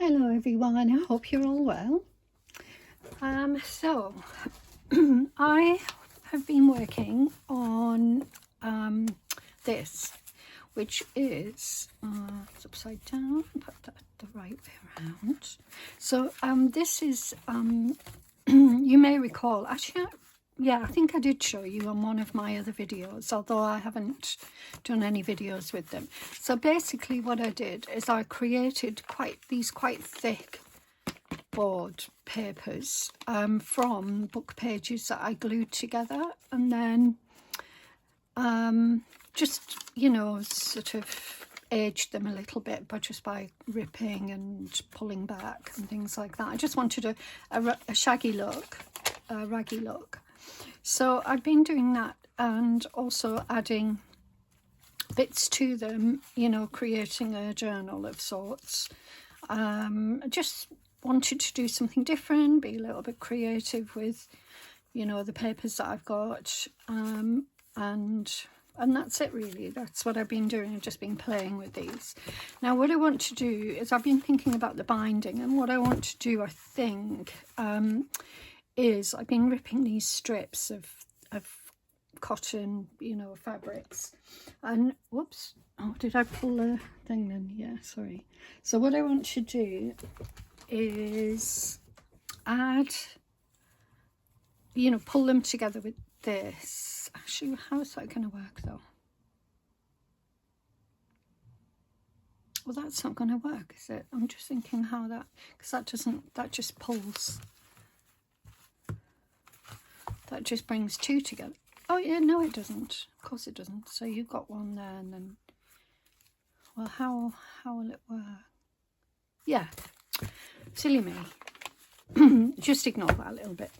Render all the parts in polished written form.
Hello everyone, I hope you're all well. So I have been working on this, which is it's upside down, put that the right way around. So this is you may recall, actually yeah, I think I did show you on one of my other videos, although I haven't done any videos with them. So basically what I did is I created these quite thick board papers from book pages that I glued together, and then just, you know, sort of aged them a little bit by ripping and pulling back and things like that. I just wanted a shaggy look, a raggy look. So I've been doing that and also adding bits to them, you know, creating a journal of sorts. I just wanted to do something different, be a little bit creative with, you know, the papers that I've got, and that's it really. That's what I've been doing. I've just been playing with these. Now what I want to do is I've been thinking about the binding, and what I want to do, I think, is I've been ripping these strips of cotton, you know, fabrics, and whoops, oh, did I pull the thing then? Yeah, sorry. So what I want to do is add, you know, pull them together with this. Actually, how is that going to work though? Well, that's not going to work, is it? I'm just thinking how that, because that just pulls. That just brings two together. Oh yeah, no it doesn't. Of course it doesn't. So you've got one there, and then, well, how will it work? Yeah, silly me. Just ignore that a little bit.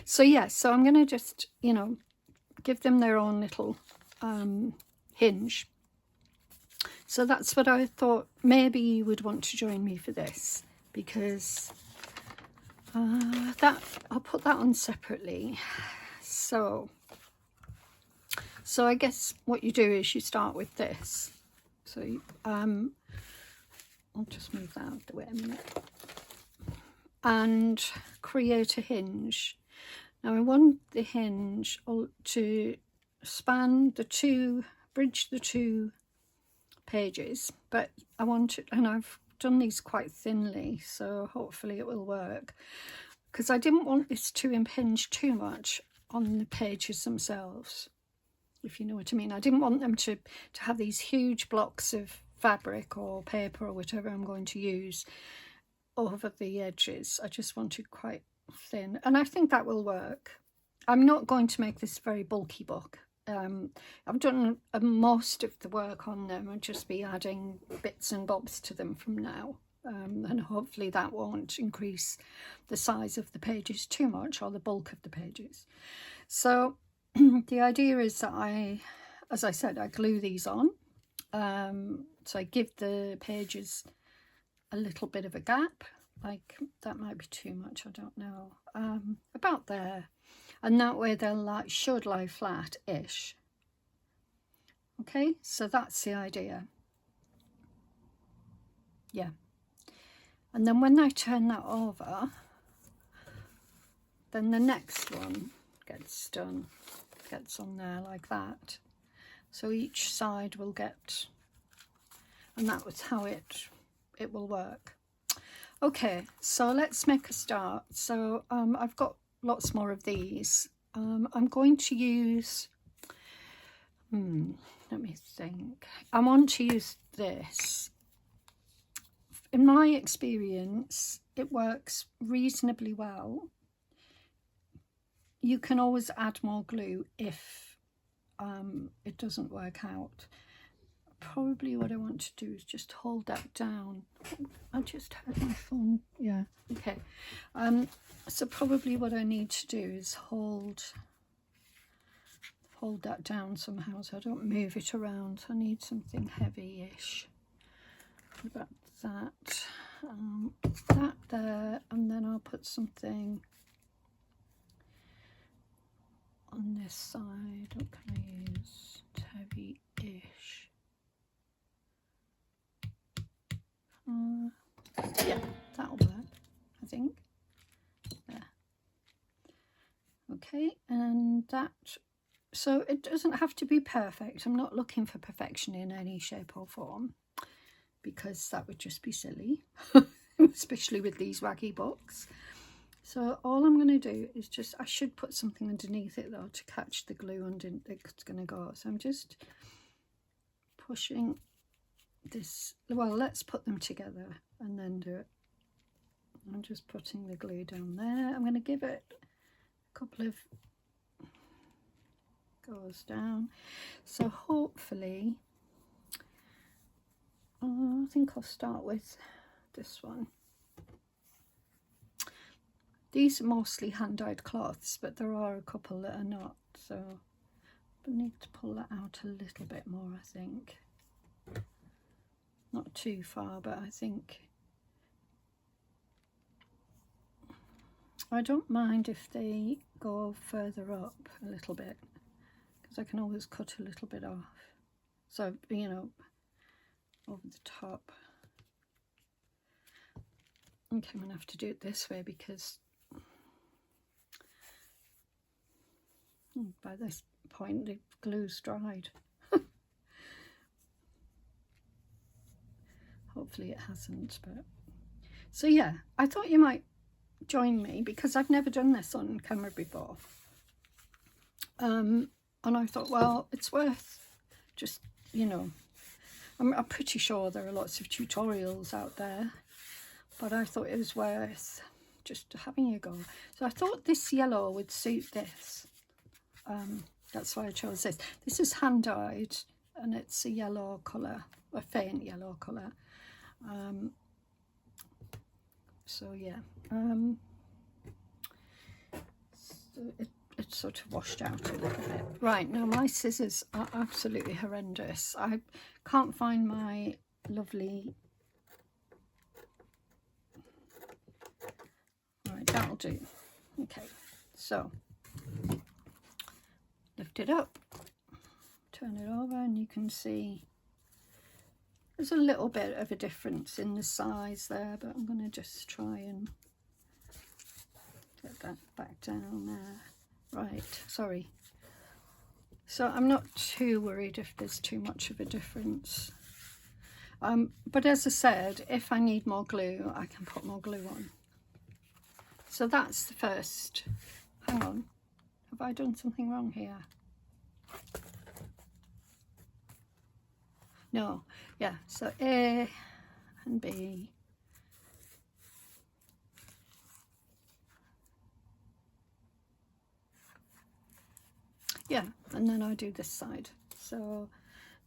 So yeah, so I'm going to just, you know, give them their own little hinge. So that's what I thought. Maybe you would want to join me for this, because that I'll put that on separately. So I guess what you do is you start with this. So I'll just move that out of the way a minute and create a hinge. Now I want the hinge to span the two, bridge the two pages, but I want it, and I've done these quite thinly, so hopefully it will work, because I didn't want this to impinge too much on the pages themselves, if you know what I mean. I didn't want them to have these huge blocks of fabric or paper or whatever I'm going to use over the edges. I just wanted quite thin, and I think that will work. I'm not going to make this very bulky book. I've done most of the work on them. I'll just be adding bits and bobs to them from now, and hopefully that won't increase the size of the pages too much, or the bulk of the pages. So the idea is that as I said, I glue these on. So I give the pages a little bit of a gap, like that might be too much, I don't know, about there. And that way they'll should lie flat-ish. Okay, so that's the idea. Yeah. And then when I turn that over, then the next one gets done, gets on there like that. So each side will get, and that was how it will work. Okay, so let's make a start. So I've got lots more of these. I'm going to use, let me think. I want to use this. In my experience, it works reasonably well. You can always add more glue if it doesn't work out. Probably what I want to do is just hold that down. I just heard my phone. Yeah, okay. So probably what I need to do is hold that down somehow so I don't move it around. I need something heavy-ish. About that. That there, and then I'll put something on this side. What can I use? Heavy-ish. Yeah, that. So it doesn't have to be perfect. I'm not looking for perfection in any shape or form, because that would just be silly, especially with these waggy books. So all I'm going to do is just, I should put something underneath it though to catch the glue under it's going to go. So I'm just pushing this, well, let's put them together and then do it. I'm just putting the glue down there. I'm going to give it a couple of goes down. So hopefully, I think I'll start with this one. These are mostly hand-dyed cloths, but there are a couple that are not, so I need to pull that out a little bit more, I think. Not too far, but I think I don't mind if they go further up a little bit, because I can always cut a little bit off. So, you know, over the top. Okay, I'm going to have to do it this way because by this point the glue's dried. Hopefully it hasn't, but so yeah, I thought you might join me because I've never done this on camera before, and I thought, well, it's worth just, you know, I'm pretty sure there are lots of tutorials out there, but I thought it was worth just having a go. So I thought this yellow would suit this. That's why I chose this. This is hand dyed and it's a yellow colour, a faint yellow colour. So yeah, so it sort of washed out a little bit. Right, now my scissors are absolutely horrendous. I can't find my lovely... Right, that'll do. Okay, so lift it up, turn it over, and you can see there's a little bit of a difference in the size there, but I'm going to just try and get that back down there. Right, sorry. So I'm not too worried if there's too much of a difference. But as I said, if I need more glue, I can put more glue on. So that's the first. Hang on, have I done something wrong here? No, yeah, so A and B. Yeah, and then I do this side. So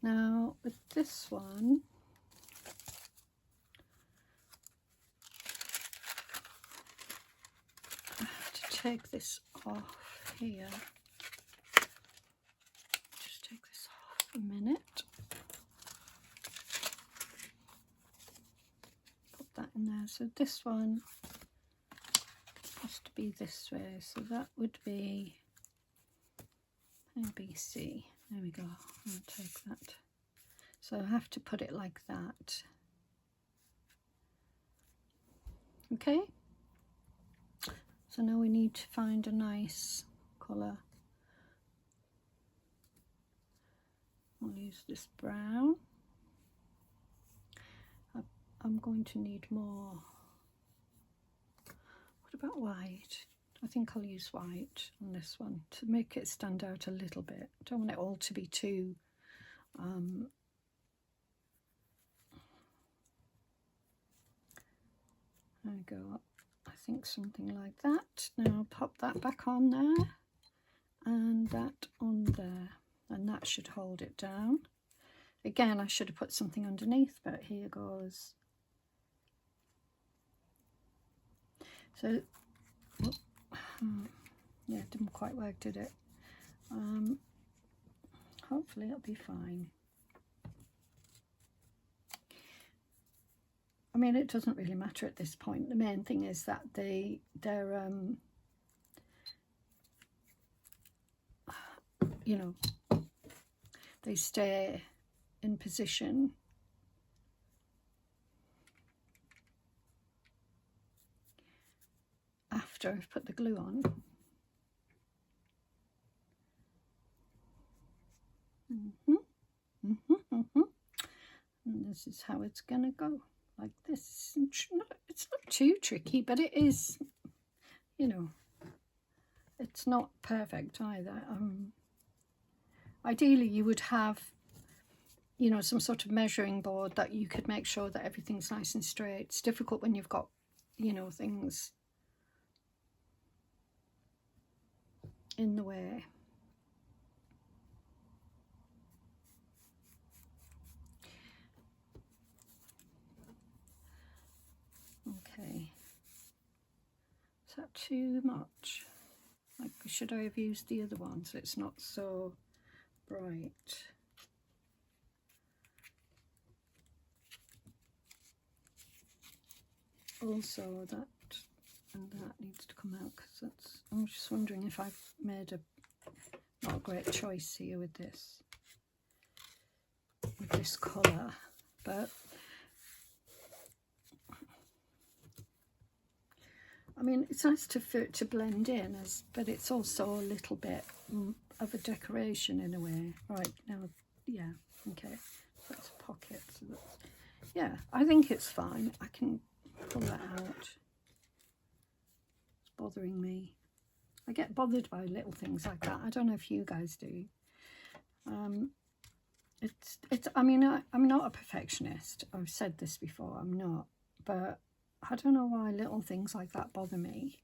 now with this one, I have to take this off here. Just take this off a minute. Put that in there. So this one has to be this way. So that would be ABC. There we go. I'll take that. So I have to put it like that. Okay. So now we need to find a nice colour. I'll use this brown. I'm going to need more. What about white? I think I'll use white on this one to make it stand out a little bit. I don't want it all to be too there we go. I think something like that. Now I'll pop that back on there and that on there, and that should hold it down. Again, I should have put something underneath, but here goes. So yeah, it didn't quite work, did it? Hopefully it'll be fine. I mean, it doesn't really matter at this point. The main thing is that they're you know, they stay in position. After I've put the glue on. And this is how it's gonna go, like this. It's not too tricky, but it is, you know, it's not perfect either. Ideally you would have, you know, some sort of measuring board that you could make sure that everything's nice and straight. It's difficult when you've got, you know, things in the way. Okay, is that too much? Like, should I have used the other one so it's not so bright? Also, that and that needs to come out, because that's, I'm just wondering if I've made a not a great choice here with this colour, but I mean, it's nice for it to blend in, but it's also a little bit of a decoration in a way. Right, now, yeah, okay, that's a pocket. So that's, yeah, I think it's fine. I can pull that out. It's bothering me. I get bothered by little things like that. I don't know if you guys do. I mean, I'm not a perfectionist. I've said this before, I'm not, but I don't know why little things like that bother me.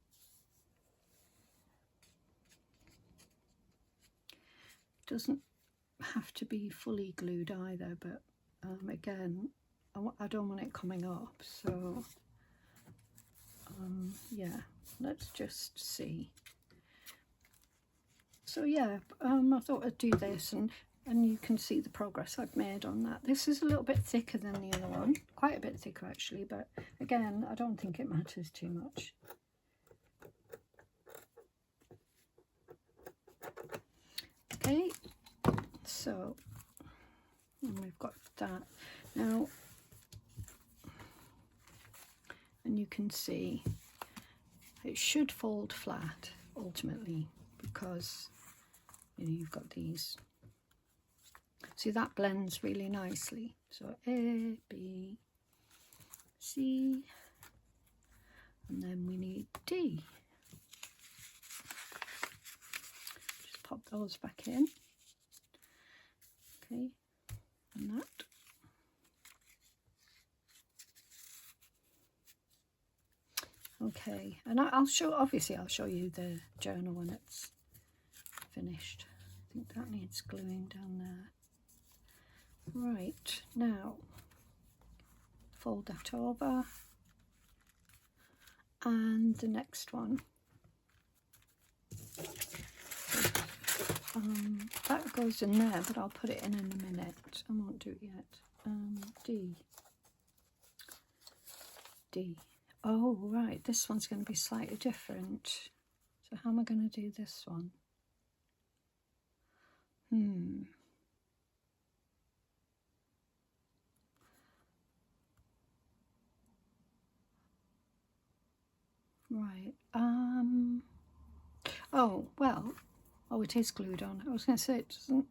It doesn't have to be fully glued either, but again, I don't want it coming up, so yeah, let's just see. So yeah, I thought I'd do this, and you can see the progress I've made on that. This is a little bit thicker than the other one, quite a bit thicker actually, but again, I don't think it matters too much. Okay, so we've got that now, and you can see it should fold flat ultimately, because you know, you've got these. See, that blends really nicely. So A, B, C, and then we need D. Just pop those back in. Okay, and that. Okay, and I'll show you the journal when it's finished. I think that needs gluing down there. Right, now fold that over, and the next one, that goes in there, but I'll put it in a minute. I won't do it yet. D. Oh right, this one's going to be slightly different. So how am I going to do this one? Right. Oh well. Oh, it is glued on. I was going to say it doesn't.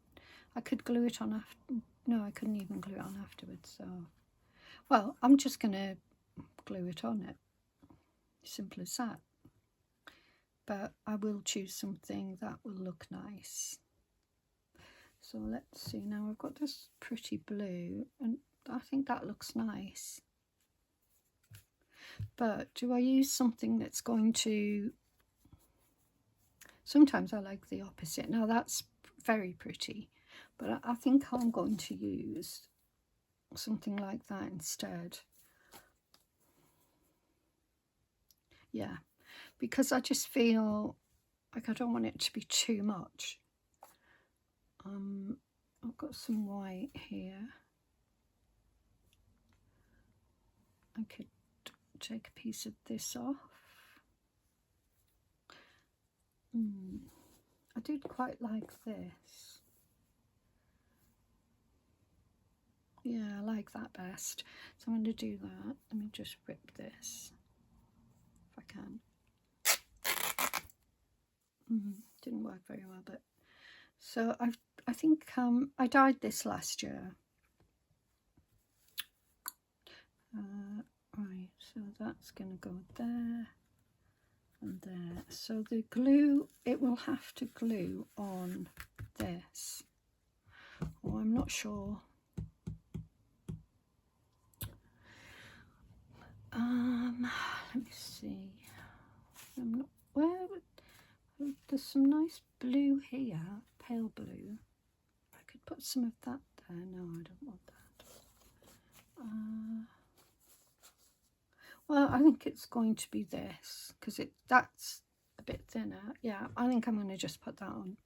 I could glue it on after. No, I couldn't even glue it on afterwards. So, well, I'm just going to glue it on it. Simple as that. But I will choose something that will look nice. So let's see. Now I've got this pretty blue, and I think that looks nice. But do I use something that's going to... Sometimes I like the opposite. Now that's very pretty, but I think I'm going to use something like that instead. Yeah, because I just feel like I don't want it to be too much. I've got some white here. I could take a piece of this off. I did quite like this. Yeah, I like that best. So I'm going to do that. Let me just rip this if I can. Didn't work very well, but so I think I dyed this last year. Right, so that's going to go there and there. So the glue, it will have to glue on this. Oh, I'm not sure. Let me see. I'm not, where would, there's some nice blue here, pale blue. I could put some of that there. No, I don't want that. Well, I think it's going to be this because that's a bit thinner. Yeah, I think I'm going to just put that on.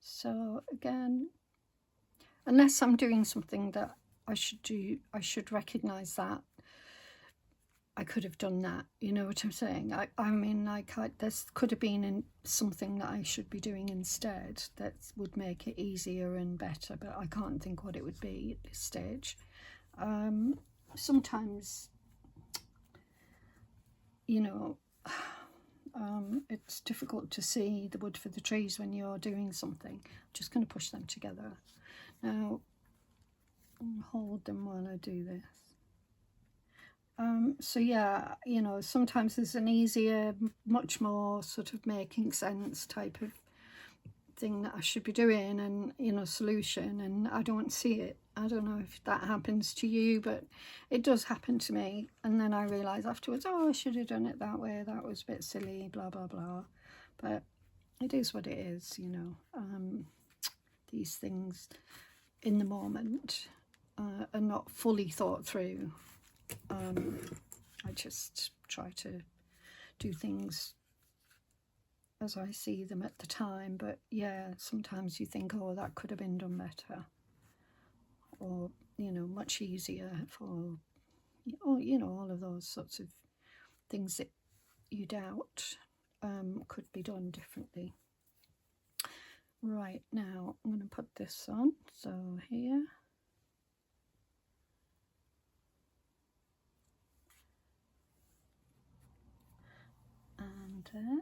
So again, unless I'm doing something that I should do, I should recognise that I could have done that. You know what I'm saying? I mean, like, this could have been something that I should be doing instead that would make it easier and better, but I can't think what it would be at this stage. Sometimes, you know, it's difficult to see the wood for the trees when you're doing something. I'm just going to push them together. Now, I'll hold them while I do this. So yeah, you know, sometimes there's an easier, much more sort of making sense type of thing that I should be doing, and, you know, solution, and I don't see it. I don't know if that happens to you, but it does happen to me. And then I realise afterwards, oh, I should have done it that way. That was a bit silly, blah, blah, blah. But it is what it is, you know. These things in the moment are not fully thought through. I just try to do things as I see them at the time, but yeah, sometimes you think, oh, that could have been done better, or, you know, much easier, for, oh, you know, all of those sorts of things that you doubt could be done differently. Right, now I'm going to put this on, so here. And there.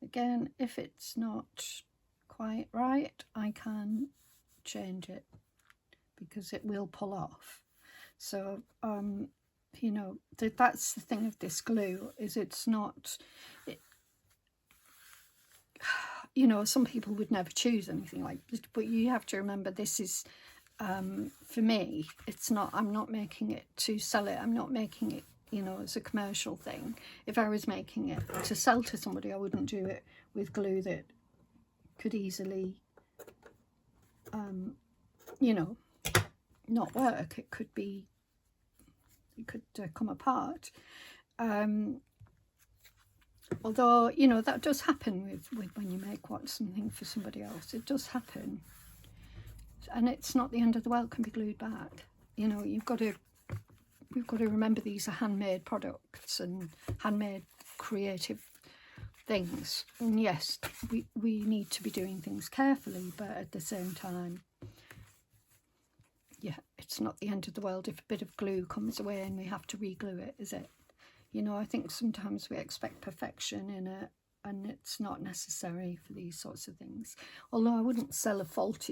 Again, if it's not quite right, I can change it because it will pull off. So, you know, that's the thing of this glue, is it's not, you know, some people would never choose anything like this, but you have to remember this is, for me, it's not, I'm not making it to sell it. I'm not making it, you know, as a commercial thing. If I was making it to sell to somebody, I wouldn't do it with glue that could easily, you know, not work. It could be, it could come apart. Although, you know, that does happen with when you make something for somebody else. It does happen. And it's not the end of the world, can be glued back. You know, we've got to remember these are handmade products and handmade creative things. And yes, we need to be doing things carefully, but at the same time, yeah, it's not the end of the world if a bit of glue comes away and we have to re-glue it, is it? You know, I think sometimes we expect perfection in it, and it's not necessary for these sorts of things. Although I wouldn't sell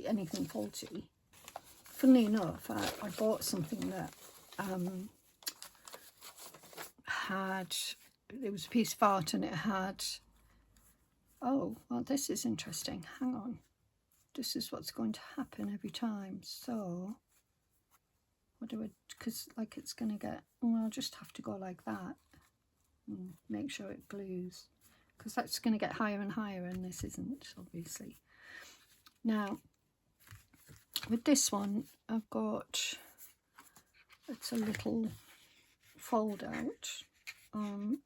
anything faulty. Funnily enough, I bought something that it was a piece of art, and it had, oh, well, this is interesting. Hang on. This is what's going to happen every time. So, what do I, because like it's going to get, well, I'll just have to go like that and make sure it glues, because that's going to get higher and higher, and this isn't, obviously. Now, with this one, I've got, it's a little fold out.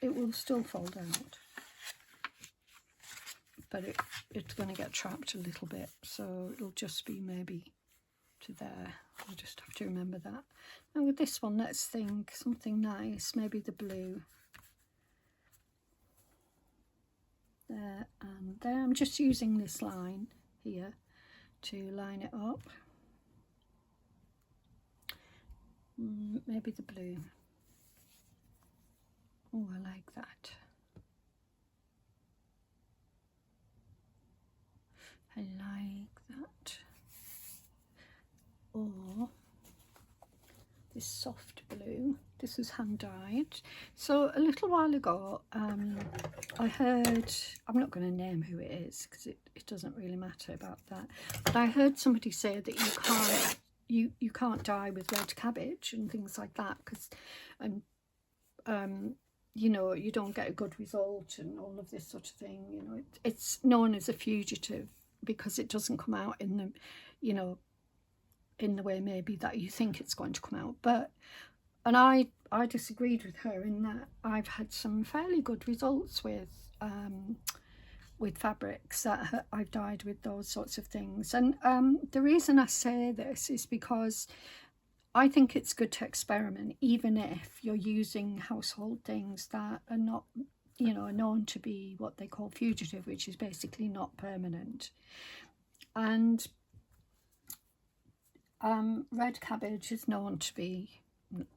It will still fold out, but it's going to get trapped a little bit, so it'll just be maybe to there. I'll just have to remember that. Now with this one, let's think something nice, maybe the blue. There and there. I'm just using this line here to line it up. Maybe the blue. Oh, I like that. I like that. Or this soft blue. This is hand dyed. So a little while ago, I heard, I'm not going to name who it is because it doesn't really matter about that, but I heard somebody say that you can't dye with red cabbage and things like that because you know, you don't get a good result and all of this sort of thing. You know, it's known as a fugitive because it doesn't come out in the, you know, in the way maybe that you think it's going to come out. But and I disagreed with her in that I've had some fairly good results with fabrics that I've dyed with those sorts of things. And the reason I say this is because I think it's good to experiment, even if you're using household things that are not, you know, known to be what they call fugitive, which is basically not permanent. And red cabbage is known to be,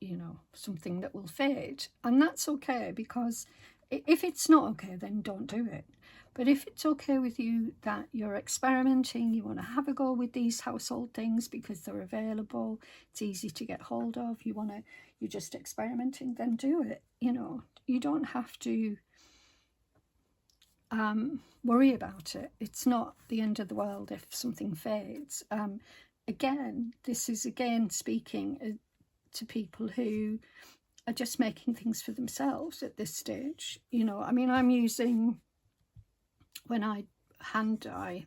you know, something that will fade, and that's okay, because if it's not okay, then don't do it. But if it's okay with you that you're experimenting, you want to have a go with these household things because they're available, it's easy to get hold of, you're just experimenting, then do it. You know, you don't have to worry about it. It's not the end of the world if something fades. Again, this is again speaking to people who are just making things for themselves at this stage. You know, I mean, I'm using, when I hand dye,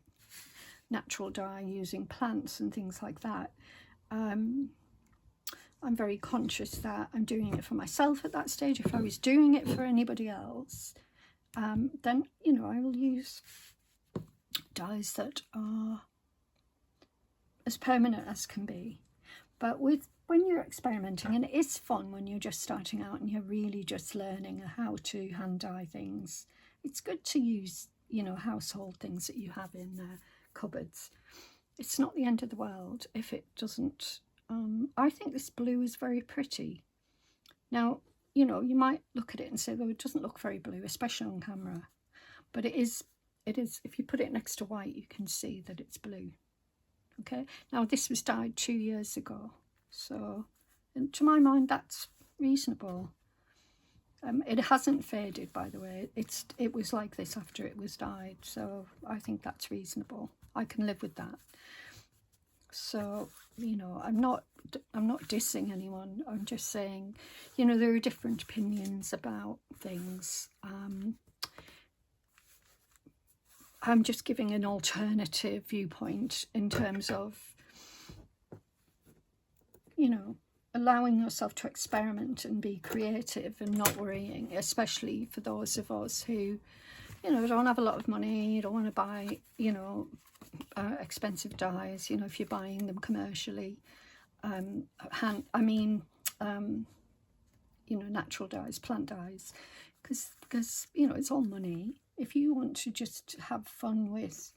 natural dye using plants and things like that, I'm very conscious that I'm doing it for myself at that stage. If I was doing it for anybody else, then, you know, I will use dyes that are as permanent as can be. But when you're experimenting, and it is fun when you're just starting out and you're really just learning how to hand dye things, it's good to use, you know, household things that you have in cupboards. It's not the end of the world if it doesn't. I think this blue is very pretty. Now, you know, you might look at it and say, well, it doesn't look very blue, especially on camera. But it is, if you put it next to white, you can see that it's blue. Okay, now this was dyed 2 years ago, so, and to my mind, that's reasonable. It hasn't faded, by the way. It was like this after it was dyed, so I think that's reasonable. I can live with that. So, you know, I'm not dissing anyone. I'm just saying, you know, there are different opinions about things. I'm just giving an alternative viewpoint in terms of, you know, allowing yourself to experiment and be creative and not worrying, especially for those of us who, you know, don't have a lot of money, don't want to buy, you know, expensive dyes, you know, if you're buying them commercially. You know, natural dyes, plant dyes, because, you know, it's all money. If you want to just have fun with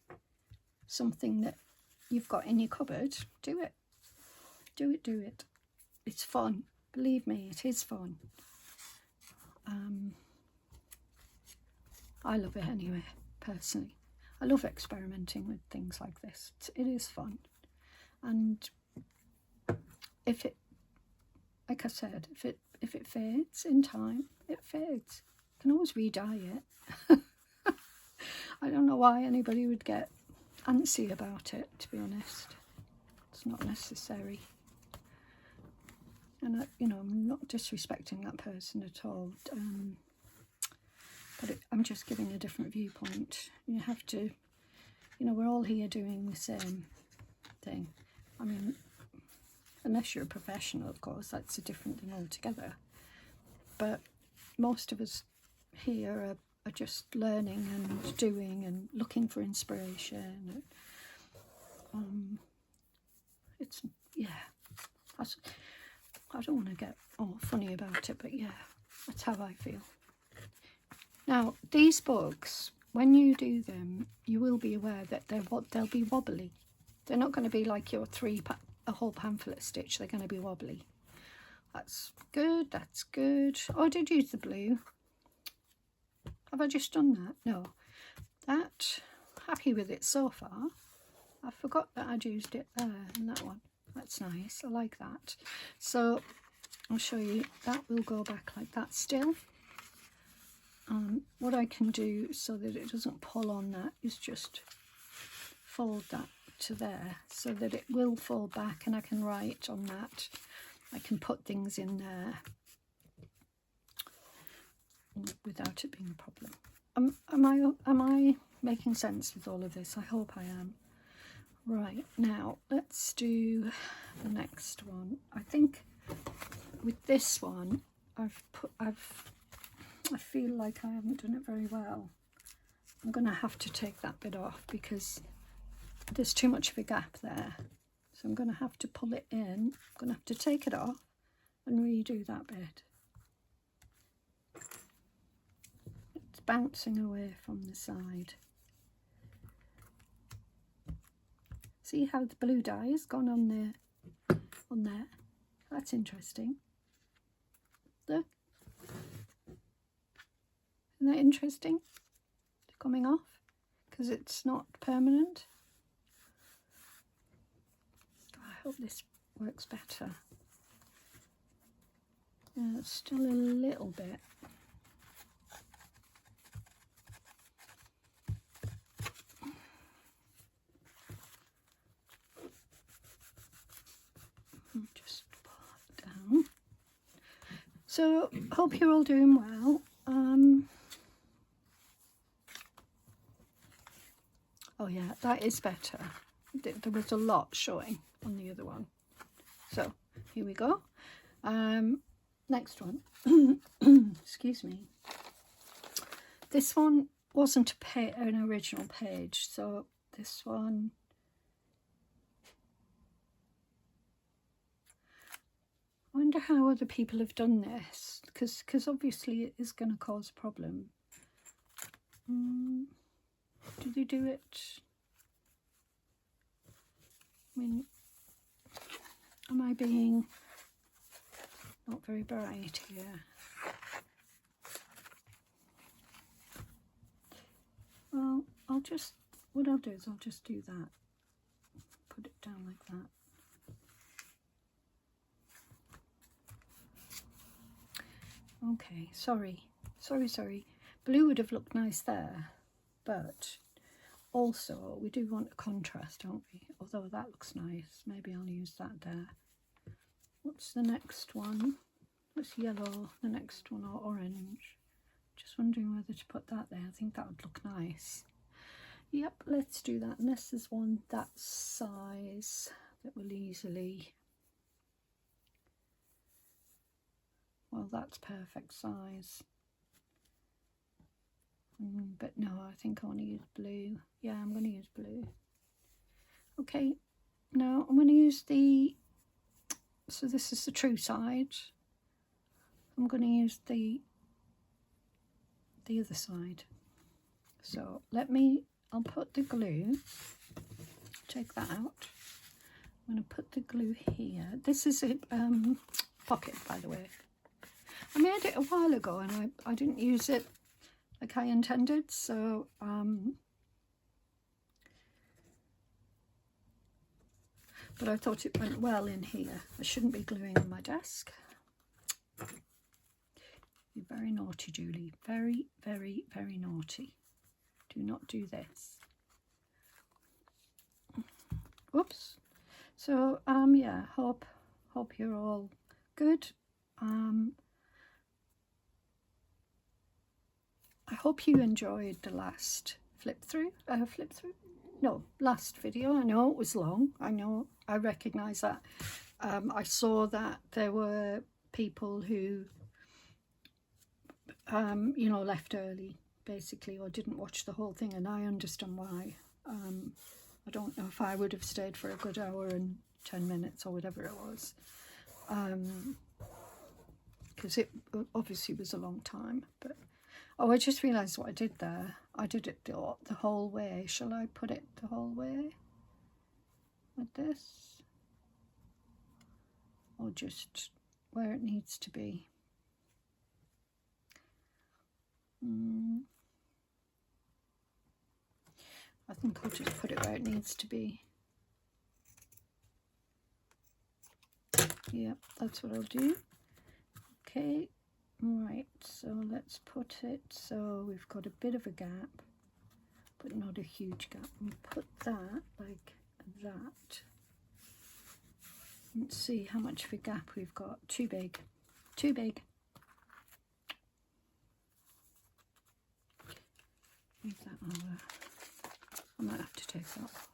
something that you've got in your cupboard, do it. Do it. It's fun. Believe me, it is fun. I love it anyway, personally. I love experimenting with things like this. It is fun. And if it, like I said, if it fades in time, it fades. You can always re-dye it. I don't know why anybody would get antsy about it, to be honest. It's not necessary. And, you know, I'm not disrespecting that person at all. But I'm just giving a different viewpoint. You have to, you know, we're all here doing the same thing. I mean, unless you're a professional, of course, that's a different thing altogether. But most of us here are just learning and doing and looking for inspiration. It's, yeah, I don't want to get all funny about it, but yeah, that's how I feel. Now, these books, when you do them, you will be aware that they'll be wobbly. They're not going to be like your a whole pamphlet stitch. They're going to be wobbly. That's good. That's good. Oh, I did use the blue. Have I just done that? No. Happy with it so far. I forgot that I'd used it there in that one. That's nice. I like that. So I'll show you. That will go back like that still. What I can do so that it doesn't pull on that is just fold that to there so that it will fall back, and I can write on that. I can put things in there without it being a problem. Am I making sense with all of this? I hope I am. Right, now let's do the next one. I think with this one I feel like I haven't done it very well. I'm going to have to take that bit off because there's too much of a gap there. So I'm going to have to pull it in. I'm going to have to take it off and redo that bit. It's bouncing away from the side. See how the blue dye has gone on there? That's interesting. Look. Isn't that interesting? It's coming off because it's not permanent. I hope this works better. Yeah, it's still a little bit. Just pull it down. So, hope you're all doing well. Oh yeah, that is better. There was a lot showing on the other one. So, here we go. Next one. Excuse me. This one wasn't an original page, so this one... I wonder how other people have done this, because obviously it is going to cause a problem. Do they do it? I mean, am I being not very bright here? Well, what I'll do is I'll just do that. Put it down like that. Okay, sorry. Blue would have looked nice there, but also we do want a contrast, don't we? Although that looks nice, maybe I'll use that there. What's the next one? What's yellow? The next one, or orange? Just wondering whether to put that there. I think that would look nice. Yep, let's do that. And this is one that size that will easily... Well, that's perfect size. But no, I think I want to use blue. Yeah, I'm going to use blue. Okay, now I'm going to use the... So this is the true side. I'm going to use the other side. So I'll put the glue. Take that out. I'm going to put the glue here. This is a pocket, by the way. I made it a while ago and I didn't use it like I intended, so but I thought it went well in here. I shouldn't be gluing on my desk. You're very naughty, Julie. Very, very, very naughty. Do not do this. Oops. So yeah, hope you're all good. I hope you enjoyed the last last video. I know it was long. I recognise that. I saw that there were people who, you know, left early, basically, or didn't watch the whole thing, and I understand why. I don't know if I would have stayed for a good hour and 10 minutes or whatever it was, because it obviously was a long time, but... Oh, I just realised what I did there. I did it the whole way. Shall I put it the whole way? Like this? Or just where it needs to be? I think I'll just put it where it needs to be. Yep, that's what I'll do. Okay, right, so let's put it so we've got a bit of a gap, but not a huge gap. And put that like that. Let's see how much of a gap we've got. Too big. Too big. Leave that over. I might have to take that off.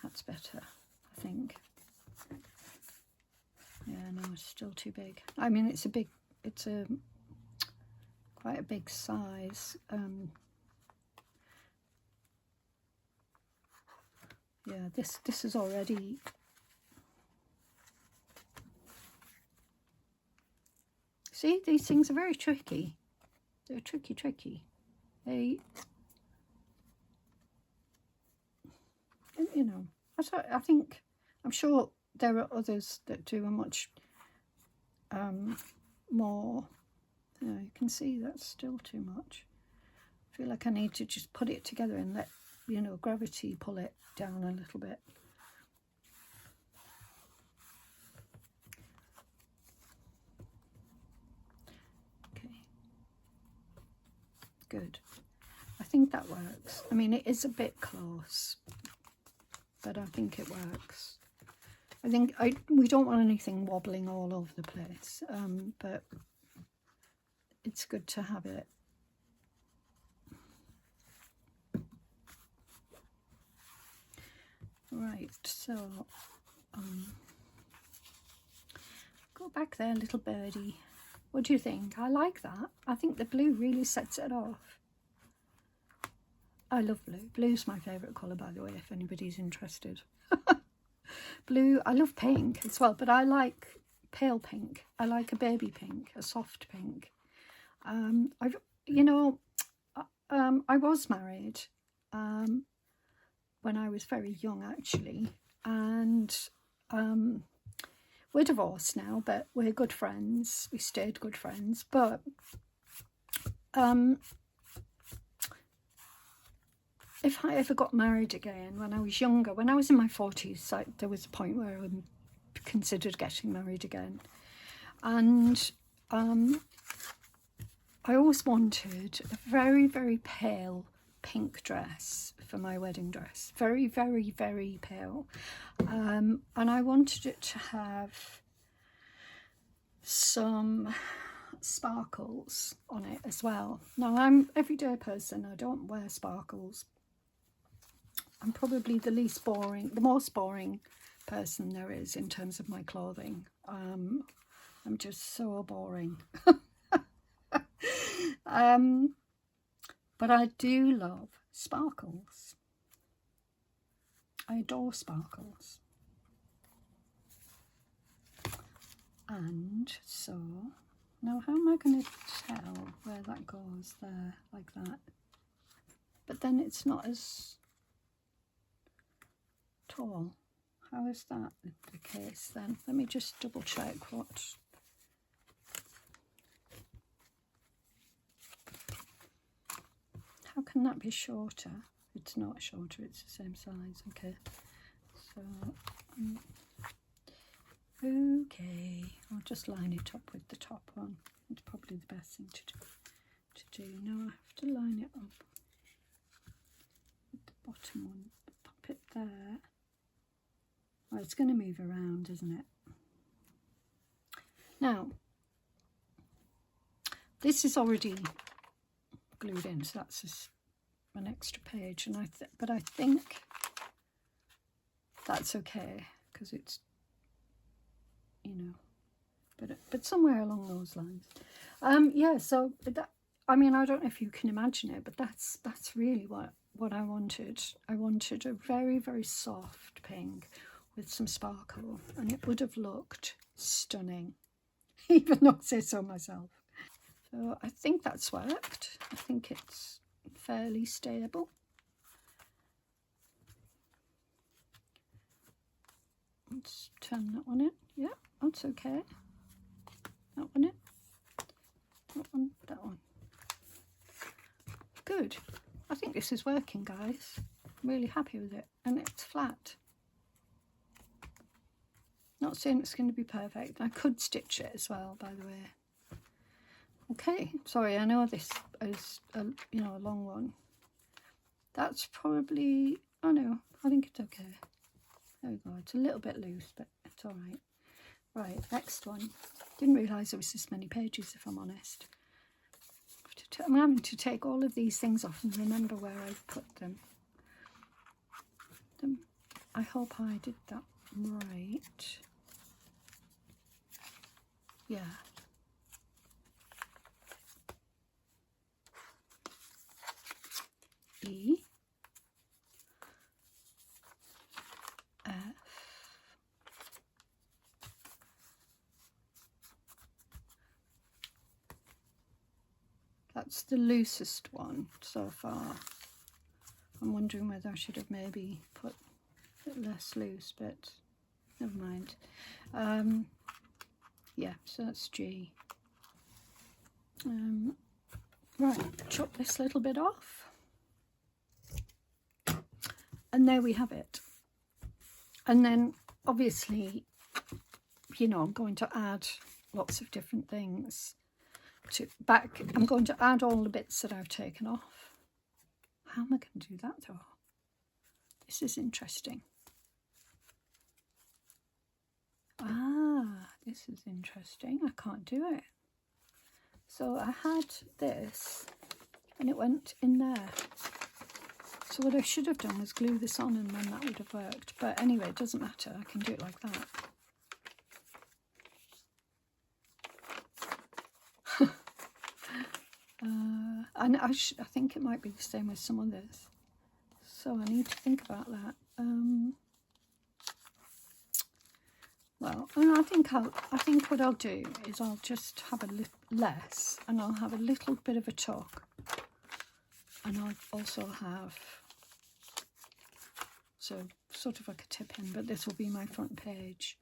That's better, I think. Yeah, no, it's still too big. I mean, it's quite a big size. Yeah, this is already. See, these things are very tricky. They're tricky. They, you know, I think, I'm sure there are others that do a much more. You know, you can see that's still too much. I feel like I need to just put it together and let, you know, gravity pull it down a little bit. Okay, good. I think that works. I mean, it is a bit close, but I think it works. I think we don't want anything wobbling all over the place, but it's good to have it. Right, so go back there, little birdie. What do you think? I like that. I think the blue really sets it off. I love blue. Blue's my favourite colour, by the way, if anybody's interested. Blue, I love pink as well, but I like pale pink. I like a baby pink, a soft pink. I was married when I was very young, actually, and we're divorced now, but we're good friends. We stayed good friends, but if I ever got married again when I was younger, when I was in my 40s, there was a point where I considered getting married again. And I always wanted a very, very pale pink dress for my wedding dress. Very, very, very pale. And I wanted it to have some sparkles on it as well. Now, I'm an everyday person. I don't wear sparkles. I'm probably the most boring person there is in terms of my clothing. I'm just so boring. But I do love sparkles. I adore sparkles. And so, now how am I going to tell where that goes there, like that? But then it's not as tall. How is that the case then? Let me just double check what. How can that be shorter? It's not shorter, it's the same size. Okay, so okay, I'll just line it up with the top one. It's probably the best thing to do. Now I have to line it up with the bottom one. Pop it there. Oh, it's going to move around, isn't it? Now, this is already glued in, so that's just an extra page, and but I think that's okay because it's, you know, but somewhere along those lines. Yeah, so that, I mean, I don't know if you can imagine it, but that's really what I wanted. I wanted a very, very soft pink with some sparkle, and it would have looked stunning, even though I say so myself. So I think that's worked. I think it's fairly stable. Let's turn that one in. Yeah, that's okay. That one in. That one. Good. I think this is working, guys. I'm really happy with it, and it's flat. Not saying it's going to be perfect. I could stitch it as well, by the way. Okay, sorry, I know this is a long one. That's probably, oh no, I think it's okay. There we go. It's a little bit loose, but it's all right. Right, next one. Didn't realise there was this many pages, if I'm honest. I'm having to take all of these things off and remember where I put them. I hope I did that right. Yeah. E. F. That's the loosest one so far. I'm wondering whether I should have maybe put a bit less loose, but never mind. Yeah, so that's G. Right, chop this little bit off. And there we have it. And then obviously, you know, I'm going to add lots of different things I'm going to add all the bits that I've taken off. How am I going to do that though? This is interesting. Ah, this is interesting. I can't do it. So I had this and it went in there. So what I should have done was glue this on, and then that would have worked. But anyway, it doesn't matter. I can do it like that. And I think it might be the same with some others. So I need to think about that. Well, I think what I'll do is I'll just have a little less, and I'll have a little bit of a tuck, and I'll also have sort of like a tip in, but this will be my front page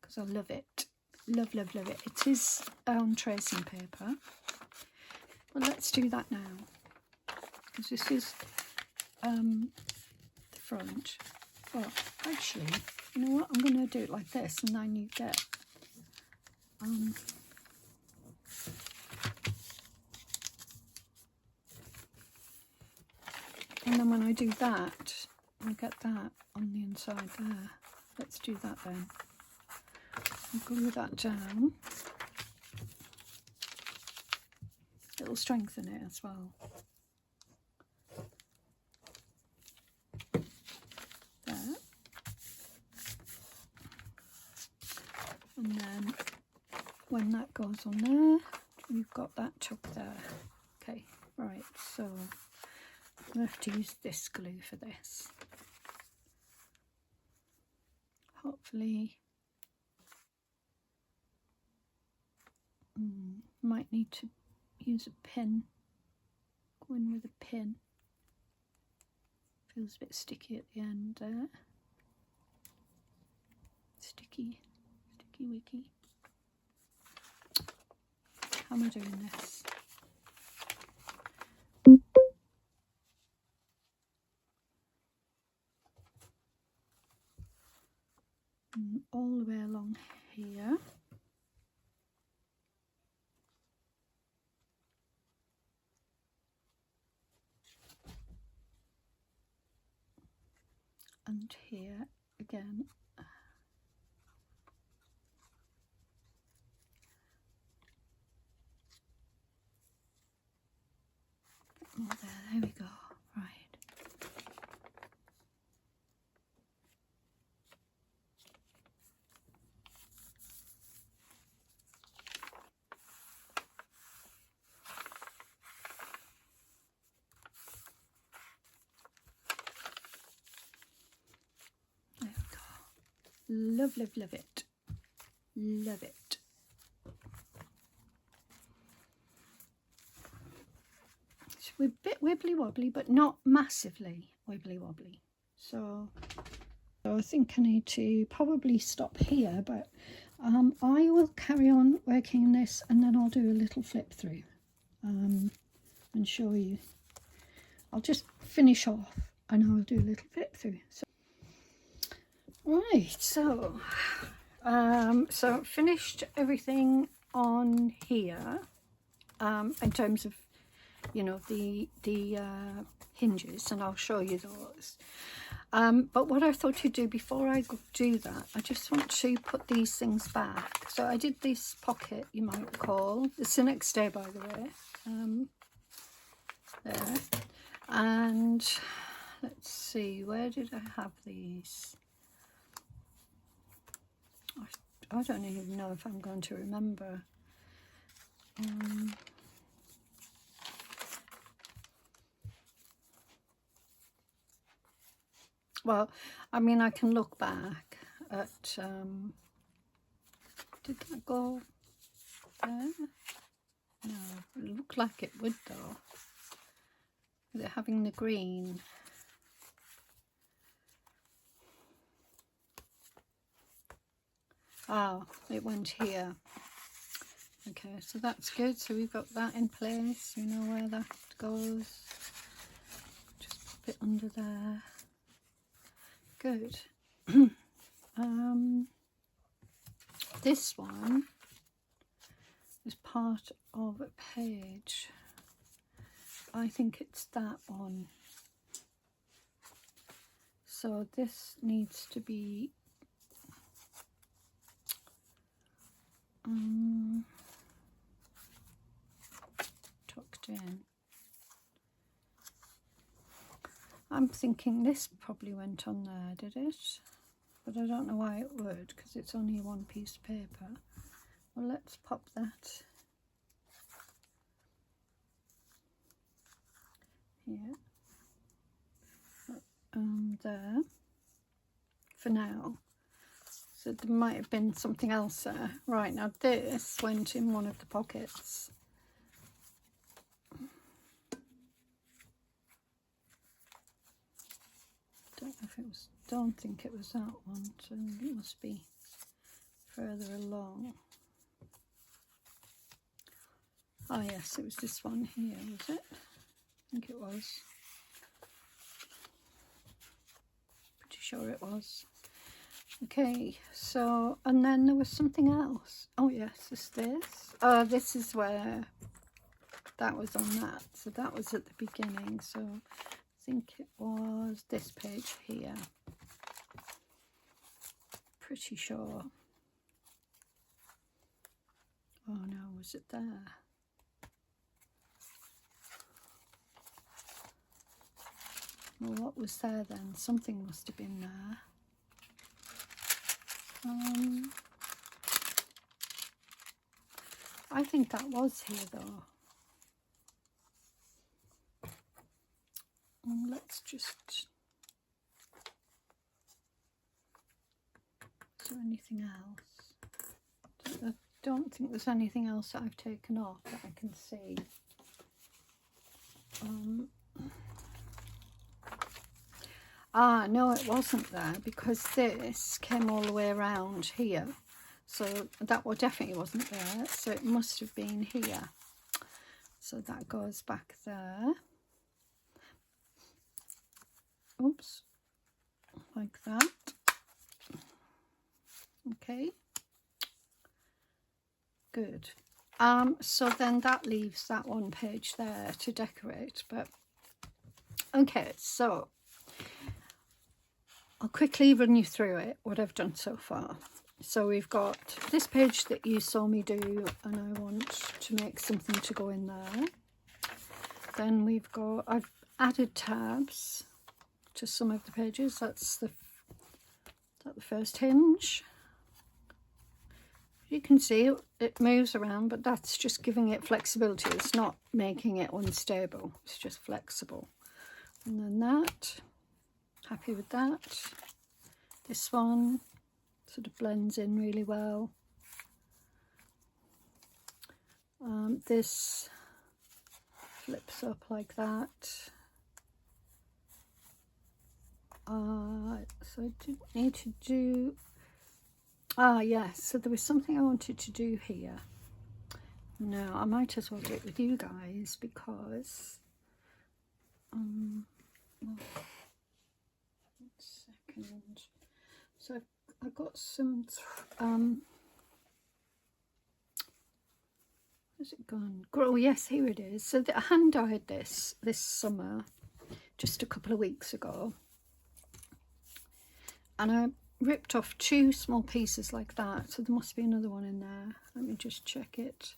because I love it. Love it. It is on tracing paper. Well, let's do that now because this is the front. Well, actually, you know what? I'm going to do it like this, and then you get and then when I do that, I get that on the inside there. Let's do that then. I'll glue that down. It'll strengthen it as well. There. And then when that goes on there, you've got that tuck there. Okay, right, so I have to use this glue for this. Hopefully, might need to use a pin. Go in with a pin. Feels a bit sticky at the end there. Sticky wicky. How am I doing this? All the way along here. And here again. More there we go. Right. There we go. Love it. Love it. We're a bit wibbly wobbly, but not massively wibbly wobbly. So I think I need to probably stop here, but I will carry on working on this, and then I'll do a little flip through and show you I'll just finish off and I'll do a little flip through. So, right, so so finished everything on here in terms of, you know, the hinges, and I'll show you those. But what I thought to do before I do that, I just want to put these things back. So I did this pocket, you might recall. It's the next day, by the way. There. And let's see, where did I have these? I don't even know if I'm going to remember. Well, I mean, I can look back at, did that go there? No, it looked like it would though. With it having the green. Oh, it went here. Okay, so that's good. So we've got that in place. We know where that goes. Just pop it under there. Good. This one is part of a page. I think it's that one. So this needs to be tucked in. I'm thinking this probably went on there, did it? But I don't know why it would, because it's only one piece of paper. Well, let's pop that here. There. For now. So there might have been something else there. Right, now this went in one of the pockets. Don't know if it was, don't think it was that one, so it must be further along. Oh yes, it was this one here, was it? I think it was. Pretty sure it was. Okay, so, and then there was something else. Oh yes, is this? Oh, this is where that was on that. So that was at the beginning. So I think it was this page here. Pretty sure. Oh no, was it there? Well, what was there then? Something must have been there. I think that was here though. Let's just... Is there anything else? I don't think there's anything else that I've taken off that I can see. No, it wasn't there, because this came all the way around here. So that definitely wasn't there. So it must have been here. So that goes back there. Oops. Like that. Okay. Good. So then that leaves that one page there to decorate. But okay, so I'll quickly run you through it, what I've done so far. So we've got this page that you saw me do, and I want to make something to go in there. Then we've got, I've added tabs to some of the pages. That's the first hinge. You can see it moves around, but that's just giving it flexibility. It's not making it unstable, it's just flexible. And then that. Happy with that. This one sort of blends in really well. This flips up like that. So I didn't need to do... yes, so there was something I wanted to do here. No, I might as well do it with you guys, because One second. So I've got some where's it gone? Oh yes, here it is. So I hand dyed this summer, just a couple of weeks ago, and I ripped off 2 small pieces like that, so there must be another one in there. Let me just check it.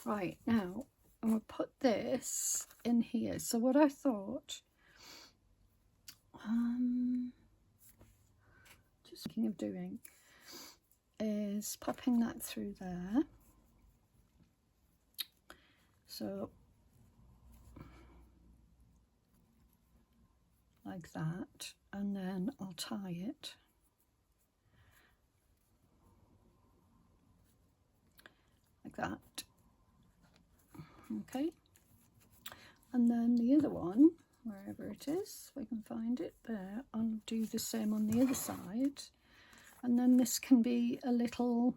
Right, now I'm going to put this in here. So what I thought, just thinking of doing, is popping that through there. So like that, and then I'll tie it like that. Okay, and then the other one, wherever it is, if I can find it there, I'll do the same on the other side, and then this can be a little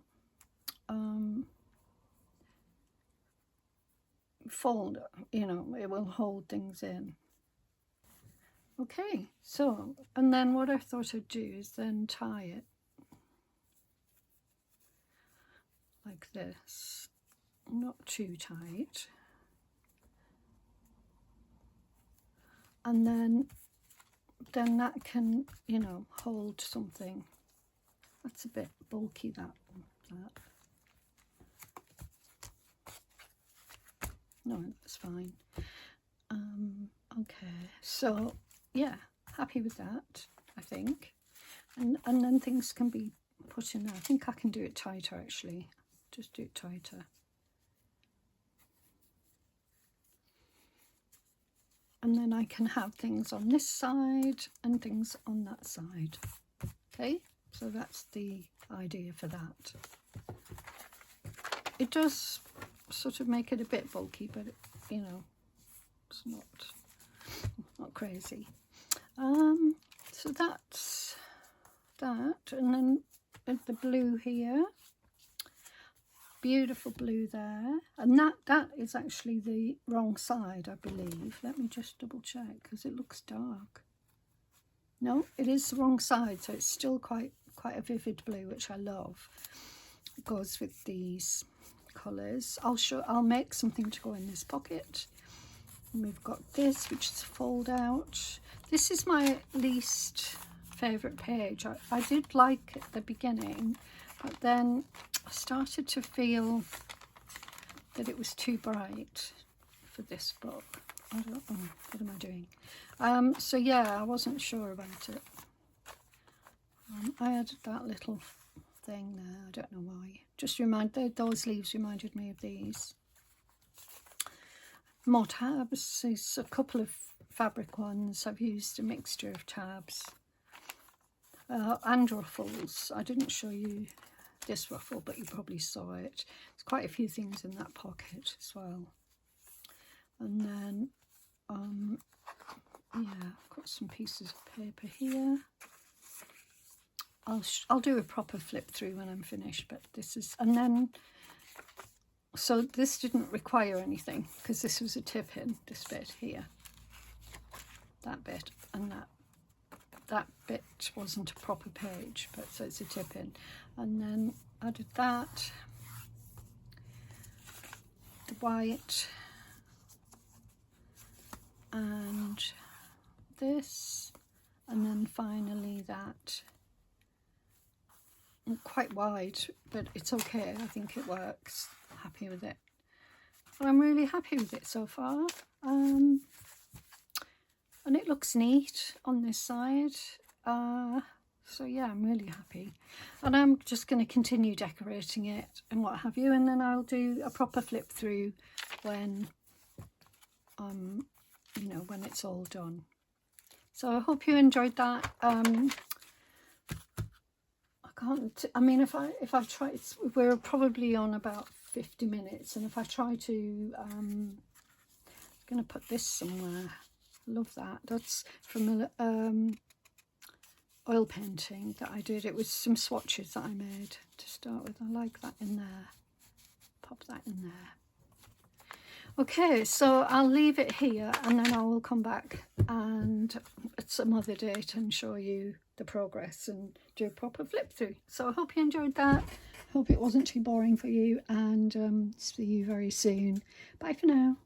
folder, you know, it will hold things in. Okay, so, and then what I thought I'd do is then tie it like this, not too tight, and then that can, you know, hold something. That's a bit bulky, that. No, that's fine. Okay, so yeah, happy with that, I think. And then things can be put in there. I think I can do it tighter, actually. Just do it tighter. And then I can have things on this side and things on that side. Okay, so that's the idea for that. It does sort of make it a bit bulky, but it, you know, it's not crazy. So that's that, and then the blue here, beautiful blue there, and that is actually the wrong side, I believe. Let me just double check, because it looks dark. No, it is the wrong side, so it's still quite a vivid blue, which I love. It goes with these colours. I'll make something to go in this pocket. And we've got this, which is a fold out. This is my least favourite page. I did like at the beginning, but then I started to feel that it was too bright for this book. I don't know, what am I doing? So yeah, I wasn't sure about it. I added that little thing there, I don't know why. Just those leaves reminded me of these. More tabs. There's a couple of fabric ones. I've used a mixture of tabs and ruffles. I didn't show you this ruffle, but you probably saw it. There's quite a few things in that pocket as well. And then yeah, I've got some pieces of paper here. I'll do a proper flip through when I'm finished, but this is, and then, so this didn't require anything, because this was a tip in, this bit here, that bit, and that bit wasn't a proper page, but so it's a tip in. And then I did that, the white, and this, and then finally that. Quite wide, but it's okay. I think it works. Happy with it. Well, I'm really happy with it so far. And it looks neat on this side. So yeah, I'm really happy. And I'm just going to continue decorating it and what have you. And then I'll do a proper flip through when, you know, when it's all done. So I hope you enjoyed that. I mean, if I try, we're probably on about 50 minutes, and if I try to, I'm going to put this somewhere. Love that. That's from oil painting that I did. It was some swatches that I made to start with. I like that in there. Pop that in there. Okay, so I'll leave it here and then I will come back and at some other date and show you the progress and do a proper flip through. So I hope you enjoyed that. Hope it wasn't too boring for you, and see you very soon. Bye for now.